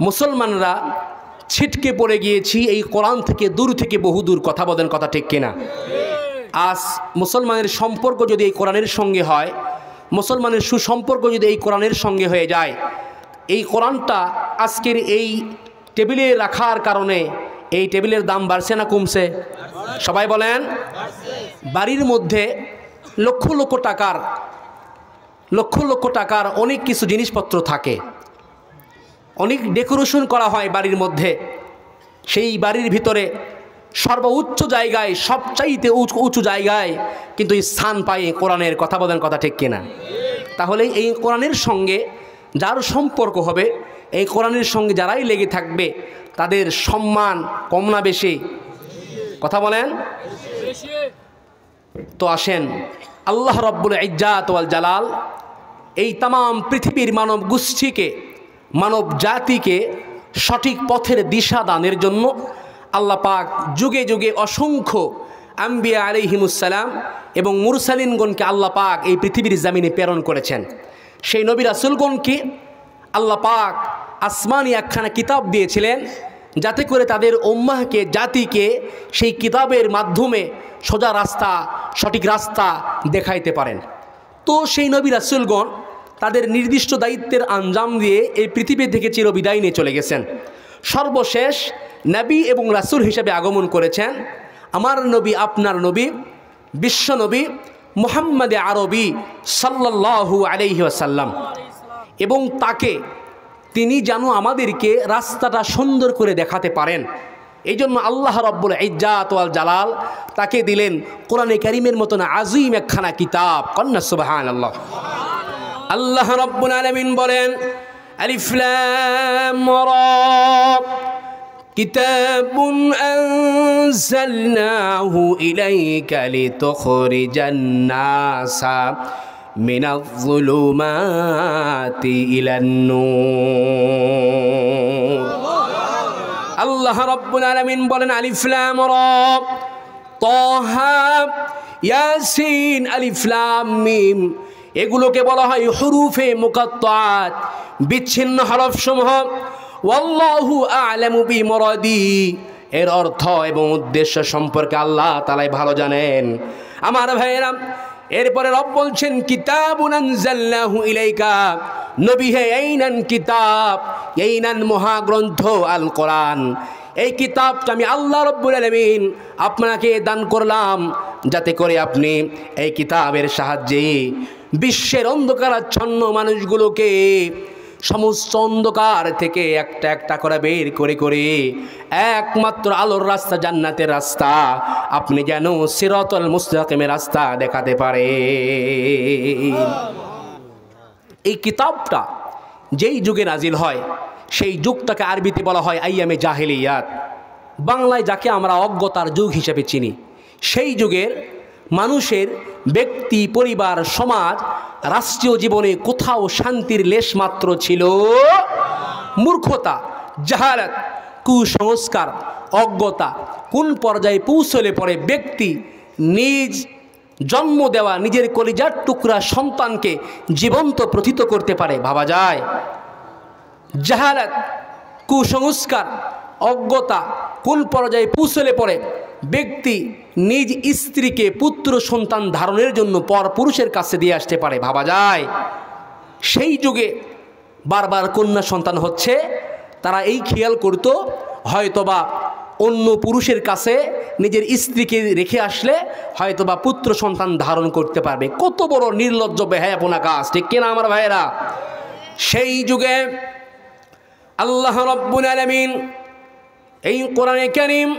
মুসলমানরা ছিটকে পড়ে গিয়েছি এই কোরআন থেকে, দূর থেকে বহুদূর। কথা বলেন, কথা ঠিক কিনা? আজ মুসলমানের সম্পর্ক যদি এই কোরআনের সঙ্গে হয়, মুসলমানের সুসম্পর্ক যদি এই কোরআনের সঙ্গে হয়ে যায়, এই কোরআনটা আজকের এই টেবিলে রাখার কারণে এই টেবিলের দাম বাড়ছে না কমছে? সবাই বলেন। বাড়ির মধ্যে লক্ষ লক্ষ টাকার অনেক কিছু জিনিসপত্র থাকে, অনেক ডেকোরেশন করা হয় বাড়ির মধ্যে। সেই বাড়ির ভিতরে সর্বোচ্চ জায়গায়, সবচাইতে উঁচু জায়গায় কিন্তু স্থান পায় কোরআনের। কথা বলেন, কথা ঠিক কিনা? তাহলে এই কোরআনের সঙ্গে যার সম্পর্ক হবে, এই কোরআনের সঙ্গে যারাই লেগে থাকবে, তাদের সম্মান কম না বেশি? কথা বলেন। তো আসেন, আল্লাহ রব্বুল ইজ্জাত ওয়াল জালাল এই তামাম পৃথিবীর মানব গোষ্ঠীকে, মানব জাতিকে সঠিক পথের দিশা দানের জন্য আল্লাহ পাক যুগে যুগে অসংখ্য আম্বিয়া আলাইহিমুসসালাম এবং মুরসালিনগণকে আল্লাহ পাক এই পৃথিবীর জমিনে প্রেরণ করেছেন। সেই নবী রাসূলগণকে আল্লাহ পাক আসমানি একখানা কিতাব দিয়েছিলেন, যাতে করে তাদের উম্মাহকে, জাতিকে সেই কিতাবের মাধ্যমে সোজা রাস্তা, সঠিক রাস্তা দেখাইতে পারেন। তো সেই নবী রাসূলগণ তাদের নির্দিষ্ট দায়িত্বের আঞ্জাম দিয়ে এই পৃথিবী থেকে চিরবিদায় নিয়ে চলে গেছেন। সর্বশেষ নবী এবং রাসূল হিসেবে আগমন করেছেন আমার নবী, আপনার নবী, বিশ্ব নবী মুহাম্মদ আরবি সাল্লাল্লাহু আলাইহি ওয়াসাল্লাম। এবং তিনি যেন আমাদেরকে রাস্তাটা সুন্দর করে দেখাতে পারেন, এই জন্য আল্লাহ রব্বুল ইজ্জাত ওয়াল জালাল তাকে দিলেন কোরআনে কারীমের মতন আযীম একখানা কিতাব। কন্যা সুবহানাল্লাহ। আল্লাহ রব্বুল আলামিন বলেন, আলিফ লাম রা কিতাবুন আনজালনাহু ইলাইকা লিতুখরিজান নাসা মিনাজ-যুলুমাতি ইলান-নূর। আল্লাহ রাব্বুল আলামিন বলেন, আলিফ লাম রা তাহা ইয়াসিন, আলিফ লাম মিম, এগুলোকে বলা হয় হুরুফে মুকাত্তাআত, বিচ্ছিন্ন হরফসমূহ। ওয়াল্লাহু আ'লামু বিমুরাদি, এর অর্থ এবং উদ্দেশ্য সম্পর্কে আল্লাহ তাআলাই ভালো জানেন। আমার ভাইয়েরা, এরপরে রব বলছেন কিতাবুন আনজালনাহু ইলাইকা, নবী হে এই নেন কিতাব, এই নেন মহাগ্রন্থ আল কোরআন। এই কিতাবটা আমি আল্লাহ রব্বুল আলামিন আপনাকে দান করলাম, যাতে করে আপনি এই কিতাবের সাহায্যে বিশ্বের অন্ধকারাচ্ছন্ন মানুষগুলোকে সমস্ত অন্ধকার থেকে একটা একটা করে বের করে করে একমাত্র আলোর রাস্তা, জান্নাতের রাস্তা, আপনি যেন সিরাতুল মুস্তাকিমের রাস্তা দেখাতে পারে। এই কিতাবটা যেই যুগে নাজিল হয়, সেই যুগটাকে আরবিতে বলা হয় আইয়ামে জাহেলিয়াত, বাংলায় যাকে আমরা অজ্ঞতার যুগ হিসেবে চিনি। সেই যুগের মানুষের ব্যক্তি, পরিবার, সমাজ, রাষ্ট্রীয় জীবনে কোথাও শান্তির লেশমাত্র ছিল? মূর্খতা, জাহালাত, কুসংস্কার, অজ্ঞতা কোন পর্যায়ে পৌঁছলে পরে ব্যক্তি নিজ জন্ম দেওয়া নিজের কলিজার টুকরা সন্তানকে জীবন্ত প্রথিত করতে পারে, ভাবা যায়? জাহালাত, কুসংস্কার, অজ্ঞতা কোন পর্যায়ে পৌঁছলে পরে ব্যক্তি নিজ স্ত্রীকে পুত্র সন্তান ধারণের জন্য পর পুরুষের কাছে দিয়ে আসতে পারে, ভাবা যায়? সেই যুগে বারবার কন্যা সন্তান হচ্ছে, তারা এই খেয়াল করতো হয়তোবা অন্য পুরুষের কাছে নিজের স্ত্রীকে রেখে আসলে হয়তোবা পুত্র সন্তান ধারণ করতে পারবে। কত বড় নির্লজ্জ বেহায়াপনা কাজ, ঠিক কিনা আমার ভাইয়েরা? সেই যুগে আল্লাহ রাব্বুল আলামিন এই কোরআনে কারীম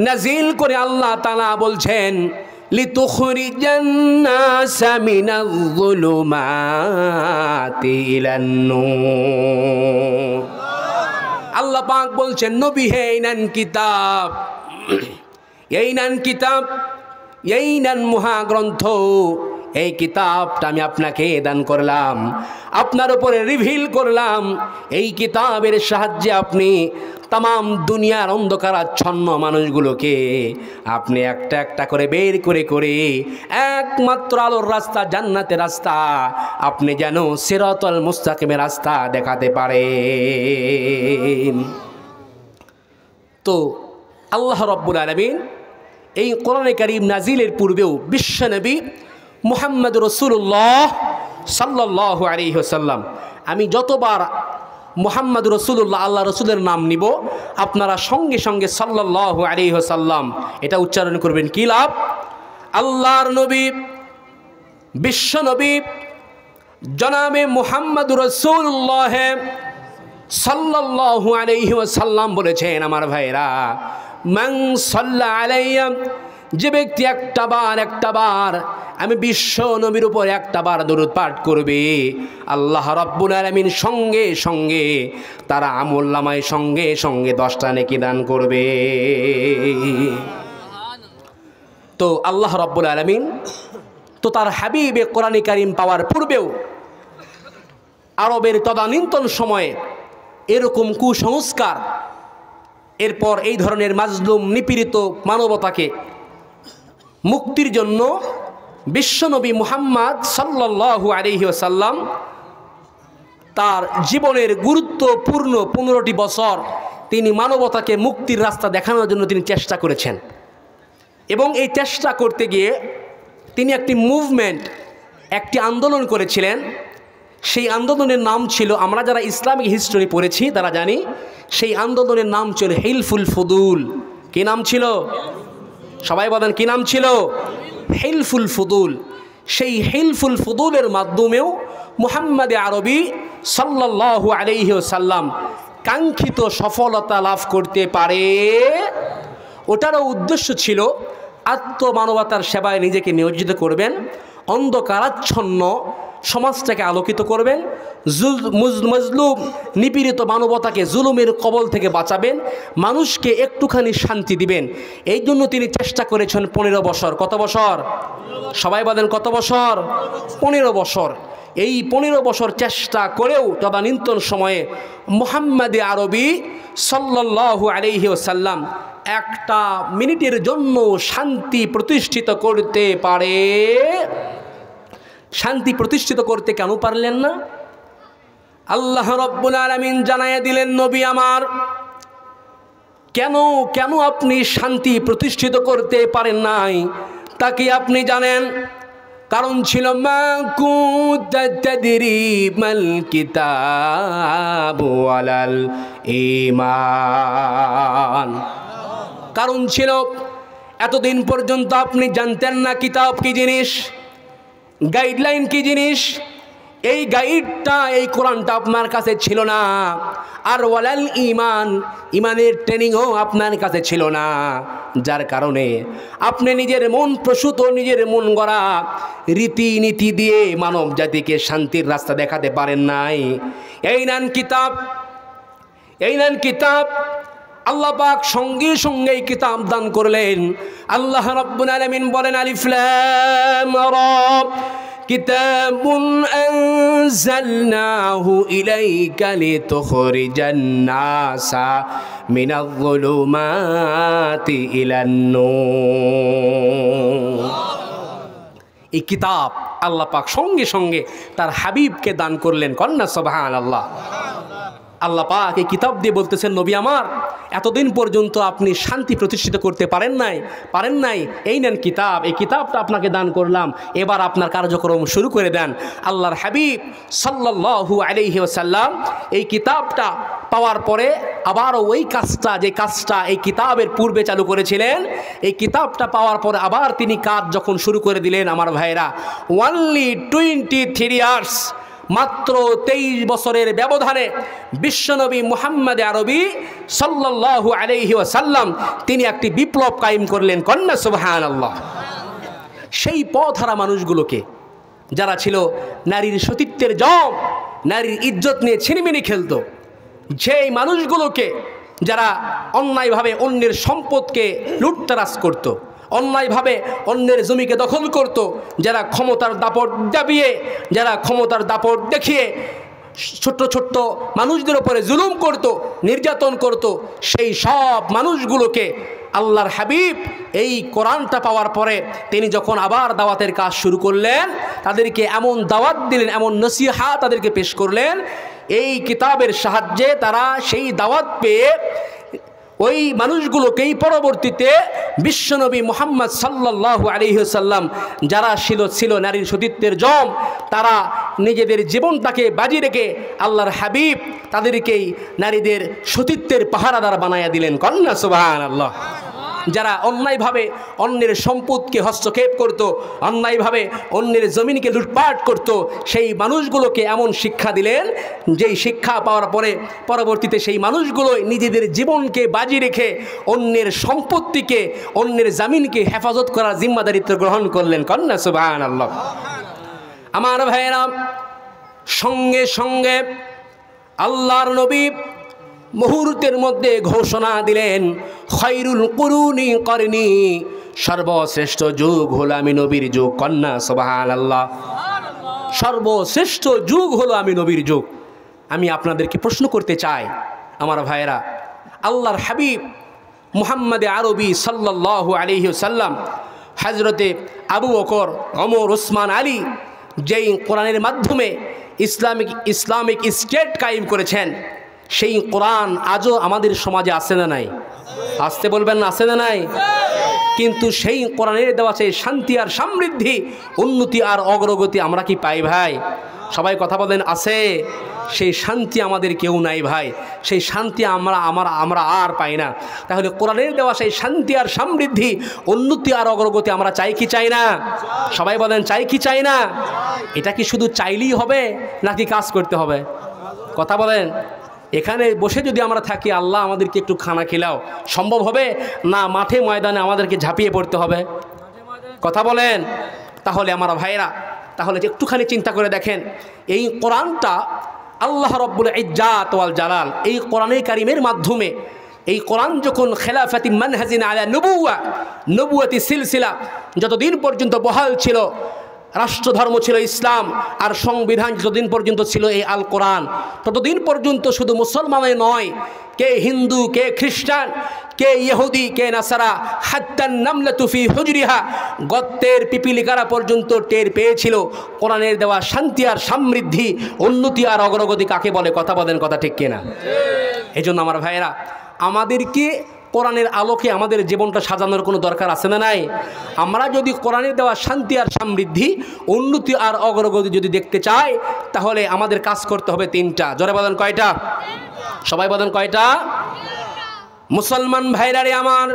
নাজিল করে আল্লাহ তাআলা বলছেন, লিতুখরিজান নাসা মিনাজ-যুলুমাতি ইলান-নূর। আল্লাহ পাক বলছেন, নবী হে এই নেন কিতাব, এই নেন কিতাব, এই নেন মহাগ্রন্থ, এই কিতাবটা আমি আপনাকে দান করলাম, আপনার উপরে রিভিল করলাম। এই কিতাবের সাহায্যে আপনি তাম দুনিয়ার অন্ধকারাচ্ছন্ন মানুষগুলোকে আপনি একটা একটা করে বের করে করে একমাত্র আলোর রাস্তা, জান্নাতের রাস্তা, আপনি যেন সিরাতুল মুস্তাকিমের রাস্তা দেখাতে পারেন। তো আল্লাহ রাব্বুল আলামিন এই কোরআনে কারীম নাজিলের পূর্বেও বিশ্বনবী মুহাম্মদ রাসূলুল্লাহ সাল্লাল্লাহু আলাইহি ওয়াসাল্লাম, আমি যতবার মুহাম্মদ রাসূলুল্লাহ আল্লাহ রসুলের নাম নিব আপনারা সঙ্গে সঙ্গে সাল্লাল্লাহু আলাইহি ওয়াসাল্লাম এটা উচ্চারণ করবেন। কি লাভ? আল্লাহর নবী বিশ্বনবী জনাবে মুহাম্মদ রাসূলুল্লাহ সাল্লাল্লাহু আলাইহি ওয়াসাল্লাম বলেছেন, আমার ভাইরা, মান সাল্লা আলাইয়া, যে ব্যক্তি একটা বার আমি বিশ্ব নবীর উপর একটা বার দরুদ পাঠ করবে, আল্লাহ রাব্বুল আলামিন সঙ্গে সঙ্গে তার আমলনামায় সঙ্গে সঙ্গে 10টা নেকি দান করবে। তো আল্লাহ রাব্বুল আলামিন তো তার হাবিবে কোরআনে কারীম পাওয়ার পূর্বেও আরবের তদানীন্তন সময়ে এরকম কুসংস্কার, এরপর এই ধরনের মাজলুম নিপীড়িত মানবতাকে মুক্তির জন্য বিশ্বনবী মুহাম্মদ সাল্লাল্লাহু আলাইহি ওয়াসাল্লাম তার জীবনের গুরুত্বপূর্ণ 15টি বছর তিনি মানবতাকে মুক্তির রাস্তা দেখানোর জন্য তিনি চেষ্টা করেছেন। এবং এই চেষ্টা করতে গিয়ে তিনি একটি মুভমেন্ট, একটি আন্দোলন করেছিলেন। সেই আন্দোলনের নাম ছিল, আমরা যারা ইসলামিক হিস্ট্রি পড়েছি তারা জানি, সেই আন্দোলনের নাম ছিল হিলফুল ফুদুল। কি নাম ছিল? সবাই বলেন, কি নাম ছিল? হিলফুল ফুদুল। সেই হিলফুল ফুদুলের মাধ্যমেও মুহাম্মদ আরবি সাল্লাল্লাহু আলাইহি ওয়াসাল্লাম কাঙ্ক্ষিত সফলতা লাভ করতে পারে। ওটারও উদ্দেশ্য ছিল আত্মমানবতার সেবায় নিজেকে নিয়োজিত করবেন, অন্ধকারাচ্ছন্ন সমাজটাকে আলোকিত করবেন, মজলুম নিপীড়িত মানবতাকে জুলুমের কবল থেকে বাঁচাবেন, মানুষকে একটুখানি শান্তি দিবেন। এই জন্য তিনি চেষ্টা করেছেন 15 বছর। কত বছর? সবাই বলেন কত বছর? 15 বছর। এই 15 বছর চেষ্টা করেও তদানীন্তন সময়ে মুহাম্মদ আরবি সাল্লাল্লাহু আলাইহি ওয়াসাল্লাম একটা মিনিটের জন্য শান্তি প্রতিষ্ঠিত করতে পারে। শান্তি প্রতিষ্ঠিত করতে কেন পারলেন না? আল্লাহ রাব্বুল আলামিন জানাইয়া দিলেন, নবী আমার, কেন কেন আপনি শান্তি প্রতিষ্ঠিত করতে পারেন নাই তাকে আপনি জানেন। কারণ ছিল মা কুনতা তাদরি মাল কিতাবু ওয়ালাল ঈমান। কারণ ছিল এতদিন পর্যন্ত আপনি জানতেন না কিতাব কি জিনিস, গাইডলাইন কি জিনিস। এই গাইডটা, এই কোরআনটা আপনার কাছে ছিল না। আর ওয়ালাল ঈমান, ইমানের ট্রেনিংও আপনার কাছে ছিল না। যার কারণে আপনি নিজের মন প্রসূত, নিজের মন গড়া রীতিনীতি দিয়ে মানব জাতিকে শান্তির রাস্তা দেখাতে পারেন নাই। এই নেন কিতাব, এই নেন কিতাব। আল্লাহ পাক সঙ্গে সঙ্গে এই কিতাব দান করলেন। আল্লাহ রাব্বুল আলামিন বলেন, আলিফ লাম রা কিতাবুন আনজালনাহু ইলাইকা লিতুখরিজান নাসা মিনাজ যুলুমাতি ইলান নূর। এই কিতাব আল্লাহ পাক সঙ্গে সঙ্গে তার হাবিবকে দান করলেন। কন্যা সুবহানাল্লাহ। আল্লাহ পাক এই কিতাব দিয়ে বলতেছেন, নবী আমার, এতদিন পর্যন্ত আপনি শান্তি প্রতিষ্ঠিত করতে পারেন নাই, এই নেন কিতাব, এই কিতাবটা আপনাকে দান করলাম, এবার আপনার কার্যক্রম শুরু করে দেন। আল্লাহর হাবিব সাল্লাল্লাহু আলাইহি ওয়াসাল্লাম এই কিতাবটা পাওয়ার পরে আবারও ওই কাজটা, যে কাজটা এই কিতাবের পূর্বে চালু করেছিলেন, এই কিতাবটা পাওয়ার পরে আবার তিনি কাজ যখন শুরু করে দিলেন, আমার ভাইরা, অনলি 23 ইয়ার্স, মাত্র 23 বছরের ব্যবধানে বিশ্বনবী মুহাম্মদ আরবি সাল্লাল্লাহু আলাইহি ওয়াসাল্লাম তিনি একটি বিপ্লব কায়েম করলেন। কন্যা সুবহানাল্লাহ। সেই পথহারা মানুষগুলোকে, যারা ছিল নারীর সতীত্বের জম, নারীর ইজ্জত নিয়ে ছিনিমিনি খেলত, সেই মানুষগুলোকে যারা অন্যায়ভাবে অন্যের সম্পদকে লুটতরাজ করত, অন্যায়ভাবে অন্যের জমিকে দখল করত, যারা ক্ষমতার দাপট দাবিয়ে, যারা ক্ষমতার দাপট দেখিয়ে ছোট্ট ছোট্ট মানুষদের উপরে জুলুম করত, নির্যাতন করত, সেই সব মানুষগুলোকে আল্লাহর হাবিব এই কোরআনটা পাওয়ার পরে তিনি যখন আবার দাওয়াতের কাজ শুরু করলেন, তাদেরকে এমন দাওয়াত দিলেন, এমন নসিহা তাদেরকে পেশ করলেন, এই কিতাবের সাহায্যে তারা সেই দাওয়াত পেয়ে ওই মানুষগুলোকেই পরবর্তীতে বিশ্বনবী মুহাম্মদ সাল্লাল্লাহু আলাইহি ওয়াসাল্লাম যারা ছিল নারীর সতীত্বের জম, তারা নিজেদের জীবনটাকে বাজি রেখে আল্লাহর হাবিব তাদেরকেই নারীদের সতীত্বের পাহারাদার বানায়া দিলেন। কন্যা সুবহানাল্লাহ। যারা অন্যায়ভাবে অন্যের সম্পদকে হস্তক্ষেপ করত, অন্যায়ভাবে অন্যের জমিনকে লুটপাট করত, সেই মানুষগুলোকে এমন শিক্ষা দিলেন, যেই শিক্ষা পাওয়ার পরে পরবর্তীতে সেই মানুষগুলো নিজেদের জীবনকে বাজি রেখে অন্যের সম্পত্তিকে, অন্যের জামিনকে হেফাজত করার জিম্মাদারিত্ব গ্রহণ করলেন। কন্যা সুবহানাল্লাহ। আমার ভাইয়েরা, সঙ্গে সঙ্গে আল্লাহর নবী মুহূর্তের মধ্যে ঘোষণা দিলেন, খায়রুল কুরুনি করনি, সর্বশ্রেষ্ঠ যুগ হলো আমি নবীর যুগ। কন্যা সুবহানাল্লাহ। সর্বশ্রেষ্ঠ যুগ হলো আমি নবীর যুগ। আমি আপনাদেরকে প্রশ্ন করতে চাই আমার ভাইয়েরা, আল্লাহর হাবিব মুহাম্মদ আরবি সাল্লাল্লাহু আলাইহি ওয়াসাল্লাম হযরতে আবু বকর, ওমর, ওসমান, আলী যেই কোরআনের মাধ্যমে ইসলামিক স্টেট কায়েম করেছেন, সেই কোরআন আজও আমাদের সমাজে আছে না নাই? আসতে বলবেন না, আছে না নাই? কিন্তু সেই কোরআনের দেওয়া সেই শান্তি আর সমৃদ্ধি, উন্নতি আর অগ্রগতি আমরা কি পাই ভাই? সবাই কথা বলেন, আছে? সেই শান্তি আমাদের কেউ নাই ভাই, সেই শান্তি আমরা আর পাই না। তাহলে কোরআনের দেওয়া সেই শান্তি আর সমৃদ্ধি, উন্নতি আর অগ্রগতি আমরা চাই কি চাই না? সবাই বলেন, চাই কি চাই না? এটা কি শুধু চাইলেই হবে নাকি কাজ করতে হবে? কথা বলেন। এখানে বসে যদি আমরা থাকি, আল্লাহ আমাদেরকে একটু খানা খেলাও, সম্ভব হবে না? মাঠে ময়দানে আমাদেরকে ঝাঁপিয়ে পড়তে হবে? কথা বলেন। তাহলে আমার ভাইরা, তাহলে একটুখানি চিন্তা করে দেখেন, এই কোরআনটা আল্লাহ রব্বুল ইজ্জাত ওয়াল জালাল এই কোরআনে কারিমের মাধ্যমে, এই কোরআন যখন খেলাফাতি মানহাজিন আলা নবুয়াতি সিলসিলা যতদিন পর্যন্ত বহাল ছিল, রাষ্ট্রধর্ম ছিল ইসলাম, আর সংবিধান যতদিন পর্যন্ত ছিল এই আল কোরআন, ততদিন পর্যন্ত শুধু মুসলমানে নয়, কে হিন্দু, কে খ্রিস্টান, কে ইহুদি, কে নাসারা, হাত্তান নামলাতু ফি হুজরিহা, গর্তের পিপিলিকারা পর্যন্ত টের পেয়েছিল কোরআনের দেওয়া শান্তি আর সমৃদ্ধি, উন্নতি আর অগ্রগতি কাকে বলে। কথা বলেন, কথা ঠিক কিনা? এই জন্য আমার ভাইয়েরা, আমাদেরকে কোরআনের আলোকে আমাদের জীবনটা সাজানোর কোনো দরকার আছে না নাই? আমরা যদি কোরআনের দেওয়া শান্তি আর সমৃদ্ধি, উন্নতি আর অগ্রগতি যদি দেখতে চাই, তাহলে আমাদের কাজ করতে হবে তিনটা। জোরে বলেন, কয়টা? সবাই বলেন, কয়টা? মুসলমান ভাইরা রে আমার,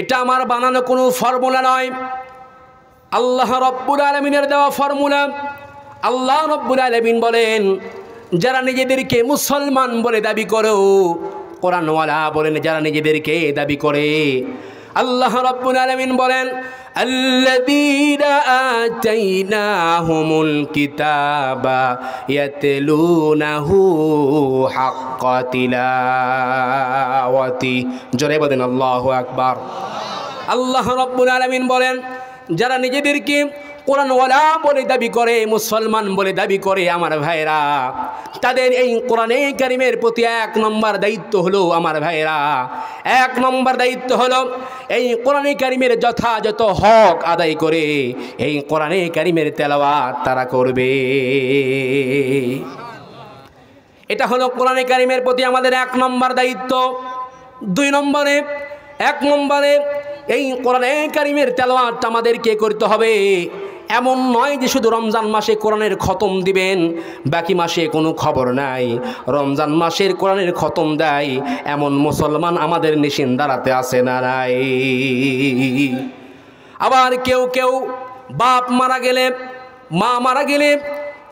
এটা আমার বানানো কোনো ফর্মুলা নয়, আল্লাহ রব্বুল আলামিনের দেওয়া ফর্মুলা। আল্লাহ রব্বুল আলামিন বলেন, যারা নিজেদেরকে মুসলমান বলে দাবি করো, কোরআনওয়ালা বলেন যারা নিজেদেরকে দাবি করে, আল্লাহ রাব্বুল আলামিন বলেন, আল্লাযীনা আতাইনাহুমুল কিতাবা ইয়াতলুনাহু হাক্কা তিলাওয়াতি। জোরে বলেন আল্লাহু আকবার। আল্লাহ রাব্বুল আলামিন বলেন, যারা নিজেদেরকে কোরআনওয়ালা বলে দাবি করে, মুসলমান বলে দাবি করে, আমার ভাইরা, তাদের এই কোরআনে কারিমের প্রতি এক নম্বর দায়িত্ব হলো, আমার ভাইরা, এক নম্বর দায়িত্ব হলো এই কোরআনে কারিমের যথাযথ হক আদায় করে এই কোরআনে কারিমের তেলাওয়াত তারা করবে। এটা হলো কোরআনে কারিমের প্রতি আমাদের এক নম্বর দায়িত্ব। দুই নম্বরে, এক নম্বরে এই কোরআনে কারিমের তেলাওয়াত আমাদেরকে করতে হবে। এমন নয় যে শুধু রমজান মাসে কোরআনের খতম দিবেন, বাকি মাসে কোনো খবর নাই। রমজান মাসের কোরআনের খতম দেয় এমন মুসলমান আমাদের নিশিন্দারাতে আছে না নাই? আবার কেউ কেউ বাপ মারা গেলে, মা মারা গেলে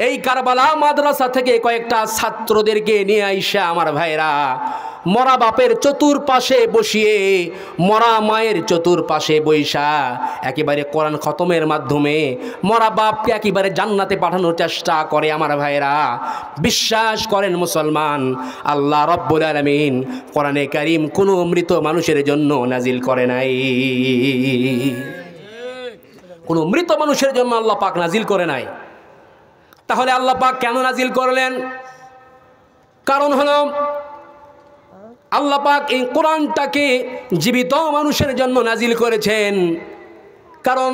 এই কারবালা মাদ্রাসা থেকে কয়েকটা ছাত্রদেরকে নিয়ে আইসা, আমার ভাইরা, মরা বাপের চতুর্পাশে বসিয়ে, মরা মায়ের চতুর্পাশে বৈশা একেবারে কোরআন খতমের মাধ্যমে মরা বাপকে একেবারে জান্নাতে পাঠানোর চেষ্টা করে। আমার ভাইরা, বিশ্বাস করেন মুসলমান, আল্লাহ রব্বুল আলামিন কোরআনে কারীম কোনো মৃত মানুষের জন্য নাজিল করে নাই। কোনো মৃত মানুষের জন্য আল্লাহ পাক নাজিল করে নাই। তাহলে আল্লাহ পাক কেন নাজিল করলেন? কারণ হলো আল্লাহ পাক এই কোরআনটাকে জীবিত মানুষের জন্য নাজিল করেছেন। কারণ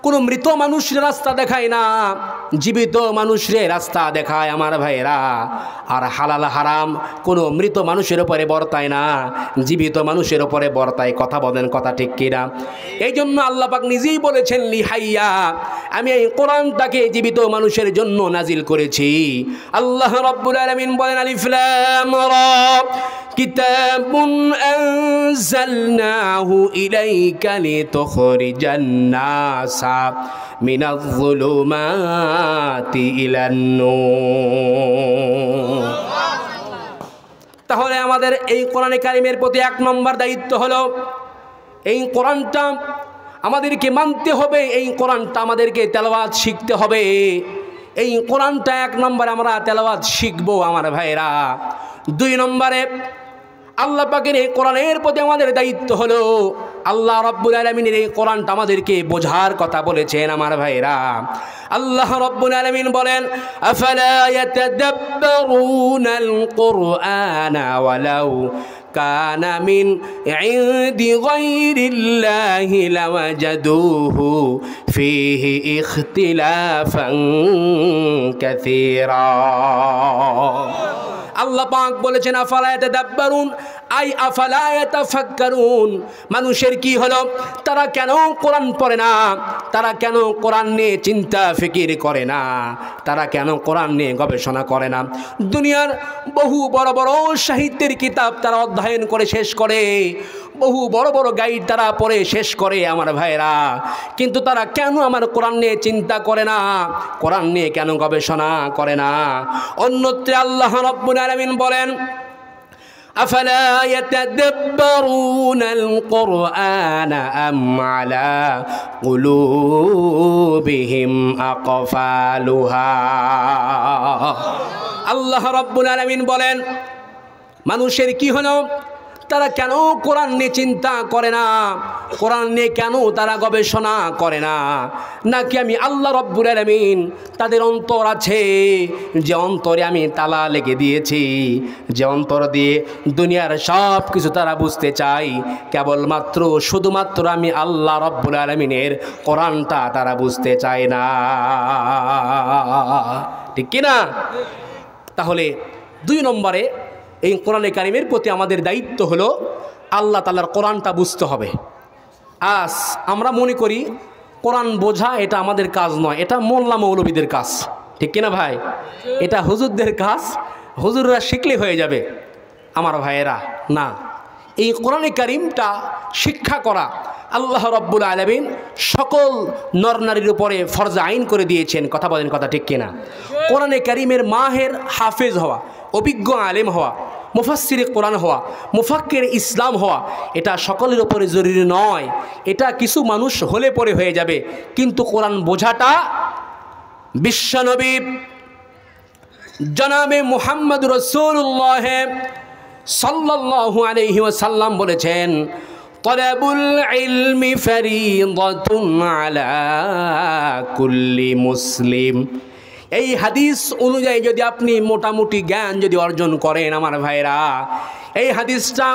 কোনো মৃত মানুষের রাস্তা দেখায় না, জীবিত মানুষের রাস্তা দেখায় আমার ভাইয়েরা। আর হালাল হারাম কোনো মৃত মানুষের উপরে বর্তায় না, জীবিত মানুষের উপরে বর্তায়। কথা বলেন, কথা ঠিক কিনা? এই জন্য আল্লাহ পাক নিজেই বলেছেন লিহাইয়া, আমি এই কোরআনটাকে জীবিত মানুষের জন্য নাজিল করেছি। আল্লাহ রাব্বুল আলামিন বলেন আলিফ লাম রা কিতাবুন আনজালনাহু ইলাইকা লিতুখরিজান নাসা মিনাজ যুলুমাতি ইলান নূর। তাহলে আমাদের এই কোরআনে কারিমের প্রতি এক নম্বর দায়িত্ব হলো এই কোরআনটা আমাদেরকে মানতে হবে, এই কোরআনটা আমাদেরকে তেলাওয়াত শিখতে হবে। এই কোরআনটা এক নম্বরে আমরা তেলাওয়াত শিখবো আমার ভাইরা। দুই নম্বরে আল্লাহ পাকের এই কোরআনের প্রতি আমাদের দায়িত্ব হলো আল্লাহ রাব্বুল আলামিনের এই কোরআনটা আমাদেরকে বোঝার কথা বলেছেন আমার ভাইরা। আল্লাহ রাব্বুল আলামিন বলেন আফালা ইয়াতাদাব্বারুনাল কুরআনা ওয়ালাউ কানা মিন ইনদি গায়রিল্লাহি লাওয়াজাদুহু ফীহি ইখতিলাফান কাসীরা। আল্লাহ পাক বলেছেন আফালা ইয়াতাদাব্বারুন, আই আফালা ইয়াতাফাক্কারুন। মানুষের কি হলো? তারা কেন কোরআন পড়ে না? তারা কেন কোরআন নিয়ে চিন্তা ফিকির করে না? তারা কেন কোরআন নিয়ে গবেষণা করে না? দুনিয়ার বহু বড় বড় সাহিত্যের কিতাব তারা অধ্যয়ন করে শেষ করে, বহু বড় বড় গাইড তারা পড়ে শেষ করে আমার ভাইরা, কিন্তু তারা কেন আমার কোরআন নিয়ে চিন্তা করে না? কোরআন নিয়ে কেন গবেষণা করে না? অন্যত্র আল্লাহ রাব্বুল আলামিন বলেন আফালা ইয়াতাদাব্বারুনাল কুরআনা আম আলা কুলুবিহিম আকফালুহা। আল্লাহ রাব্বুল আলামিন বলেন মানুষের কি হলো? তারা কেন কোরআন নিয়ে চিন্তা করে না? কোরআন নিয়ে কেন তারা গবেষণা করে না? নাকি আমি আল্লাহ রাব্বুল আলামিন তাদের অন্তর আছে, যে অন্তরে আমি তালা লেগে দিয়েছি, যে অন্তর দিয়ে দুনিয়ার সব কিছু তারা বুঝতে চাই, কেবলমাত্র শুধুমাত্র আমি আল্লাহ রাব্বুল আলামিনের কোরআনটা তারা বুঝতে চায় না, ঠিক কিনা? তাহলে দুই নম্বরে এই কোরআনে কারিমের প্রতি আমাদের দায়িত্ব হলো আল্লাহ তাআলার কোরআনটা বুঝতে হবে। আজ আমরা মনে করি কোরআন বোঝা এটা আমাদের কাজ নয়, এটা মোল্লা মৌলবীদের কাজ, ঠিক কিনা ভাই? এটা হুজুরদের কাজ, হুজুররা শিখলে হয়ে যাবে। আমার ভাইয়েরা, না, এই কোরআনে কারিমটা শিক্ষা করা আল্লাহ রাব্বুল আলামিন সকল নরনারীর উপরে ফরজ আইন করে দিয়েছেন। কথা বলেন, কথা ঠিক কিনা? কোরআনে কারিমের মাহের হাফেজ হওয়া, অভিজ্ঞ আলেম হওয়া, মুফাসসিরে কোরআন হওয়া, মুফাক্কির ইসলাম হওয়া, এটা সকলের উপরে জরুরি নয়। এটা কিছু মানুষ হলে পরে হয়ে যাবে, কিন্তু কোরআন বোঝাটা বিশ্বনবী জনাবে মুহাম্মদ রাসূলুল্লাহ সাল্লাল্লাহু আলাইহি ওয়াসাল্লাম বলেছেন তলাবুল ইলমি ফরিদাতুন আলা কুল্লি মুসলিম। এই হাদিস অনুযায়ী যদি আপনি মোটামুটি জ্ঞান যদি অর্জন করেন আমার ভাইরা, এই হাদিসটা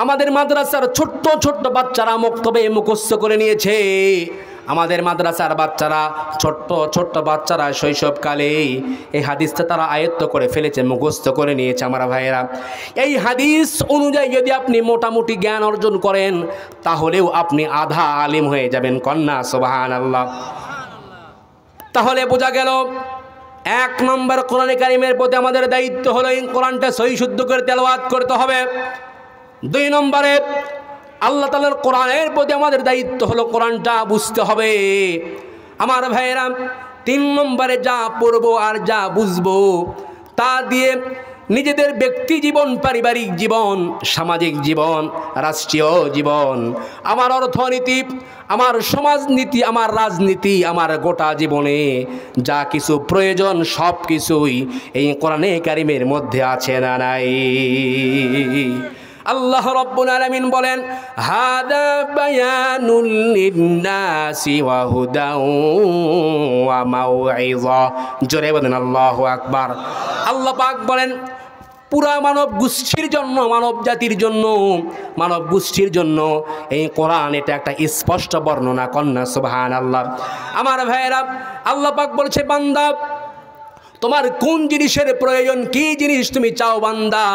আমাদের মাদ্রাসার ছোট্ট ছোট্ট বাচ্চারা মক্তবে মুখস্থ করে নিয়েছে। আমাদের মাদ্রাসার বাচ্চারা, ছোট্ট ছোট্ট বাচ্চারা শৈশবকালেই এই হাদিসটা তারা আয়ত্ত করে ফেলেছে, মুখস্থ করে নিয়েছে আমার ভাইয়েরা। এই হাদিস অনুযায়ী যদি আপনি মোটামুটি জ্ঞান অর্জন করেন তাহলেও আপনি আধা আলিম হয়ে যাবেন। কন্যা সুবহানাল্লাহ। তাহলে বোঝা গেল এক নম্বর কোরআনে কারিমের প্রতি আমাদের দায়িত্ব হলো এই কোরআনটা সহি শুদ্ধ করে তেলাওয়াত করতে হবে। দুই নম্বরে আল্লাহ তাআলার কোরআনের প্রতি আমাদের দায়িত্ব হলো কোরআনটা বুঝতে হবে আমার ভাইয়েরা। তিন নম্বরে যা পড়বো আর যা বুঝবো তা দিয়ে নিজেদের ব্যক্তি জীবন, পারিবারিক জীবন, সামাজিক জীবন, রাষ্ট্রীয় জীবন, আমার অর্থনীতি, আমার সমাজনীতি, আমার রাজনীতি, আমার গোটা জীবনে যা কিছু প্রয়োজন সব কিছুই এই কোরআনে কারিমের মধ্যে আছে না নাই? আল্লাহ রাব্বুল আলামিন বলেন, হাদা বায়ানুল লিন্নাসি ওয়া হুদাও ওয়া মাউইযা। জোরে বলেন আল্লাহু আকবার। আল্লাহ পাক বলেন, পুরা মানব গোষ্ঠীর জন্য, মানব জাতির জন্য, মানব গোষ্ঠীর জন্য এই কোরআন এটা একটা স্পষ্ট বর্ণনা। কন্যা সুবহানাল্লাহ। আমার ভাইয়েরা, আল্লাহ পাক বলছে, বান্দা তোমার কোন জিনিসের প্রয়োজন, কি জিনিস তুমি চাও বান্দা,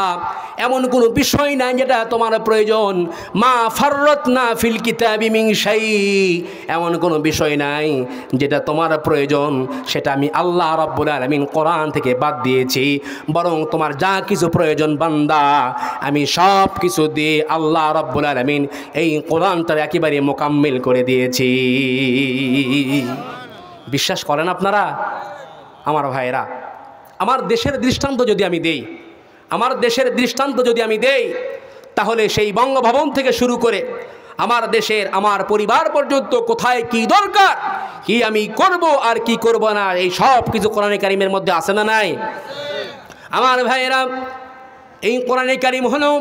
এমন কোনো বিষয় নাই যেটা তোমার প্রয়োজন। মা ফাররাতনা ফিল কিতাবি মিন শাই, এমন কোনো বিষয় নাই যেটা তোমার প্রয়োজন সেটা আমি আল্লাহ রাব্বুল আলামিন কোরআন থেকে বাদ দিয়েছি। বরং তোমার যা কিছু প্রয়োজন বান্দা, আমি সব কিছু দিয়ে আল্লাহ রাব্বুল আলামিন এই কোরআনটা একেবারে মোকাম্মেল করে দিয়েছি। বিশ্বাস করেন আপনারা? আমার ভাইরা, আমার দেশের দৃষ্টান্ত যদি আমি দেই, আমার দেশের দৃষ্টান্ত যদি আমি দেই, তাহলে সেই বঙ্গভবন থেকে শুরু করে আমার দেশের আমার পরিবার পর্যন্ত কোথায় কি দরকার, কি আমি করব আর কি করব না, এই সব কিছু কোরআনে কারিমের মধ্যে আছে না নাই? আমার ভাইয়েরা, এই কোরআনে কারিম হলো,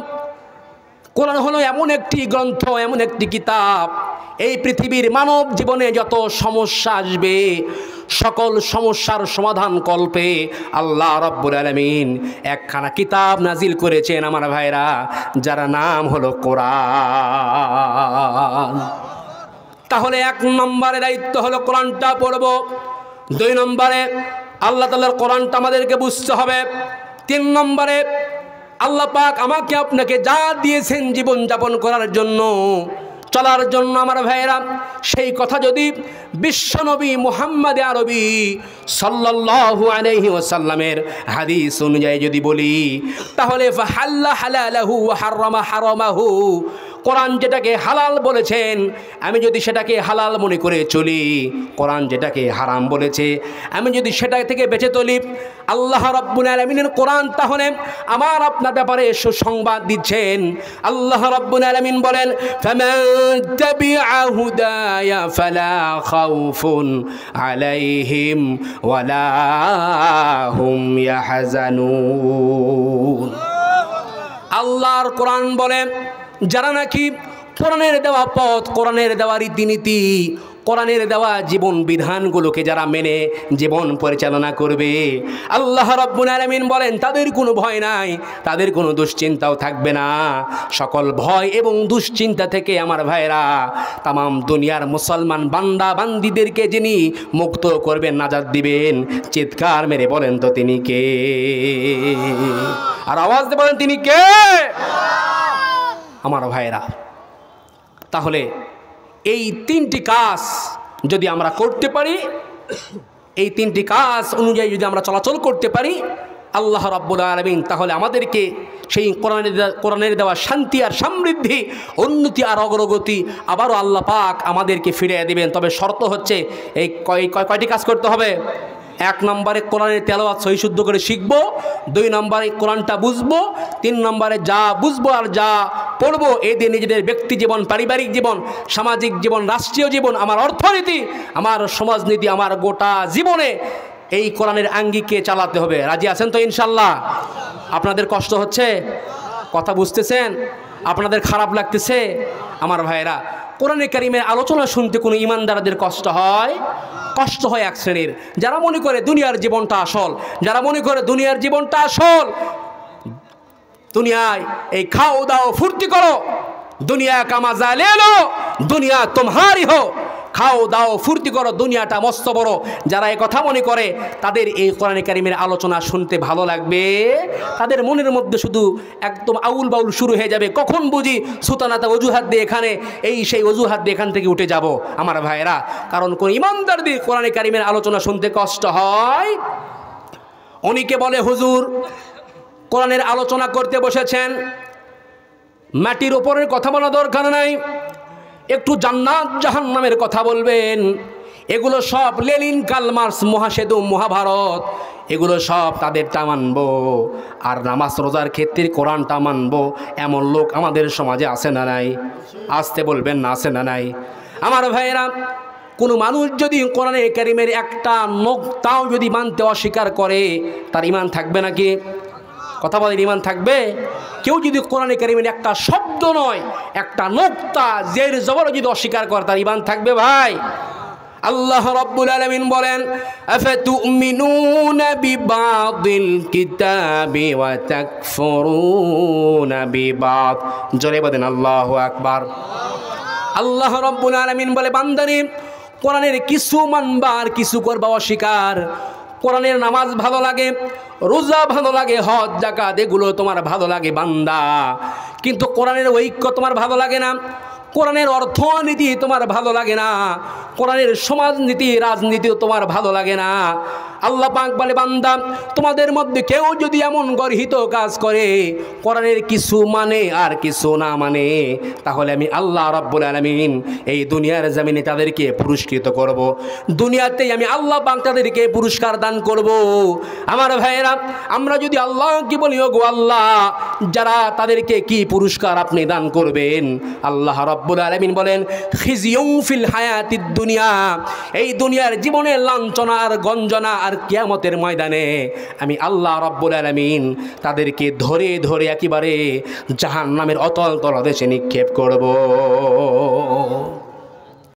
কোরআন হলো এমন একটি গ্রন্থ, এমন একটি কিতাব, এই পৃথিবীর মানব জীবনে যত সমস্যা আসবে সকল সমস্যার সমাধান কল্পে আল্লাহ রাব্বুল আলামিন একখানা কিতাব নাজিল করেছেন আমার ভাইরা, যার নাম হলো কোরআন। তাহলে 1 নম্বরে দায়িত্ব হলো কোরআনটা পড়ব, 2 নম্বরে আল্লাহ তাআলার কোরআনটা আমাদেরকে বুঝতে হবে, 3 নম্বরে আল্লাহ পাক আমাকে আপনাকে যা দিয়েছেন জীবন যাপন করার জন্য, চলার জন্য আমার ভাইয়েরা, সেই কথা যদি বিশ্বনবী মুহাম্মদ আরবি সাল্লাল্লাহু আলাইহি ওয়াসাল্লামের হাদিস অনুযায়ী যদি বলি, তাহলে ফাহাল্লা হালালাহু ওয়া হারামা হারামাহু, কোরআন যেটাকে হালাল বলেছেন আমি যদি সেটাকে হালাল মনে করে চলি, কোরআন যেটাকে হারাম বলেছে আমি যদি সেটা থেকে বেঁচে চলি, আল্লাহ রাব্বুল আলামিনের কোরআন তাহলে আমার আপনার ব্যাপারে সুসংবাদ দিচ্ছেন। আল্লাহ রাব্বুল আলামিন বলেন, ফামান তাবিআ হুদায়া ফালা খাউফুন আলাইহিম ওয়ালা হুম ইয়াহজানুন। আল্লাহর কোরআন বলে, যারা নাকি কোরআনের দেওয়া পথ, কোরআনের দেওয়া রীতিনীতি, কোরআনের দেওয়া জীবন বিধানগুলোকে যারা মেনে জীবন পরিচালনা করবে, আল্লাহ রাব্বুল আলামিন বলেন তাদের কোনো ভয় নাই, তাদের কোনো দুশ্চিন্তাও থাকবে না। সকল ভয় এবং দুশ্চিন্তা থেকে আমার ভাইরা তামাম দুনিয়ার মুসলমান বান্দা বান্দিদেরকে যিনি মুক্ত করবেন, নাজাত দিবেন, চিৎকার মেরে বলেন তো তিনি কে? আর আওয়াজ দিয়ে বলেন তিনি কে? আমার ভাইরা, তাহলে এই 3টি কাজ যদি আমরা করতে পারি, এই 3টি কাজ অনুযায়ী যদি আমরা চলাচল করতে পারি আল্লাহ রাব্বুল আলামিন তাহলে আমাদেরকে সেই কোরআনের দেওয়া শান্তি আর সমৃদ্ধি, উন্নতি আর অগ্রগতি আবারও আল্লাহ পাক আমাদেরকে ফিরিয়ে দেবেন। তবে শর্ত হচ্ছে এই কয়টি কাজ করতে হবে? 1 নম্বরে কোরআনের তেলাওয়াত সহি শুদ্ধ করে শিখবো, 2 নম্বরে কোরআনটা বুঝবো, 3 নম্বরে যা বুঝবো আর যা পড়বো এই দিয়ে নিজেদের ব্যক্তি জীবন, পারিবারিক জীবন, সামাজিক জীবন, রাষ্ট্রীয় জীবন, আমার অর্থনীতি, আমার সমাজনীতি, আমার গোটা জীবনে এই কোরআনের আঙ্গিকে চালাতে হবে। রাজি আছেন তো ইনশাল্লাহ? আপনাদের কষ্ট হচ্ছে? কথা বুঝতেছেন? আপনাদের খারাপ লাগতেছে? আমার ভাইরা, কোরআনে কারিমের আলোচনা শুনতে কোনো ইমানদারদের কষ্ট হয়? কষ্ট হয় এক শ্রেণীর, যারা মনে করে দুনিয়ার জীবনটা আসল, যারা মনে করে দুনিয়ার জীবনটা আসল, দুনিয়ায় এই খাও দাও ফুর্তি করো, দুনিয়া কা মজা লে লো, দুনিয়া তোমারি হো, খাও দাও ফুর্তি করো, দুনিয়াটা মস্ত বড়। যারা এই কথা মনে করে তাদের এই কোরআনে কারিমের আলোচনা শুনতে ভালো লাগবে, তাদের মনের মধ্যে শুধু একদম আউল বাউল শুরু হয়ে যাবে, কখন বুঝি সুতানাতা অজুহাত দিয়ে এখানে এই সেই অজুহাত দিয়ে এখান থেকে উঠে যাব। আমার ভাইয়েরা, কারণ কোন ইমানদারদের কোরআনে কারিমের আলোচনা শুনতে কষ্ট হয়। অনেকে বলে হুজুর কোরআনের আলোচনা করতে বসেছেন, মাটির ওপরের কথা বলা দরকার নাই, একটু জান্নাত জাহান্নামের কথা বলবেন, এগুলো সব লেনিন, কার্ল মার্কস, মহাসেতু, মহাভারত, এগুলো সব তাদেরটা মানবো, আর নামাজ রোজার ক্ষেত্রে কোরআনটা মানবো, এমন লোক আমাদের সমাজে আছে না নাই? আসতে বলবেন না, আছে না নাই? আমার ভাইয়েরা, কোনো মানুষ যদি কোরআনে কারিমের একটা নোক্তাও যদি মানতে অস্বীকার করে, তার ঈমান থাকবে নাকি? কথা বলেন, ঈমান থাকবে? কেউ যদি কোরআনে কারিমের একটা শব্দ নয়, একটা নোক্তা, জের জবর যদি অস্বীকার করে, তার ঈমান থাকবে ভাই? আল্লাহ রাব্বুল আলামিন বলেন, আফাতুমিনুনা বিবাদিল কিতাবি ওয়া তাকফুরুনা বিবাদ। জোরে বলেন আল্লাহু আকবার। আল্লাহ রাব্বুল আলামিন বলে, বান্দারে, কোরআনের কিছু মানবা আর কিছু করবা অস্বীকার। কোরআনের নামাজ ভালো লাগে, রোজা ভালো লাগে, হজ যাকাত এগুলো তোমার ভালো লাগে বান্দা, কিন্তু কোরআনের ঐক্য তোমার ভালো লাগে না, কোরআনের অর্থনীতি তোমার ভালো লাগে না, কোরআনের সমাজনীতি, রাজনীতিও তোমার ভালো লাগে না। আল্লাহ পাক বলে, বান্দা, তোমাদের মধ্যে কেউ যদি এমন গর্হিত কাজ করে, কোরআনের কিছু মানে আর কিছু না মানে, তাহলে আমি আল্লাহ রাব্বুল আলামিন এই দুনিয়ার জমিনে তাদেরকে পুরস্কৃত করব, দুনিয়াতেই আমি আল্লাহ পাক তাদেরকে পুরস্কার দান করব। আমার ভাইয়েরা, আমরা যদি আল্লাহকে বলি, ওগো আল্লাহ, যারা তাদেরকে কি পুরস্কার আপনি দান করবেন? আল্লাহ রাব্বুল আলামিন বলেন, খিজিয়ুম ফিল হায়াতিদ দুনিয়া, এই দুনিয়ার জীবনের লাঞ্ছনা আর গঞ্জনা, আর কিয়ামতের ময়দানে আমি আল্লাহ রাব্বুল আলামিন তাদেরকে ধরে ধরে একেবারে জাহান্নামের অতল তলদেশে নিক্ষেপ করব।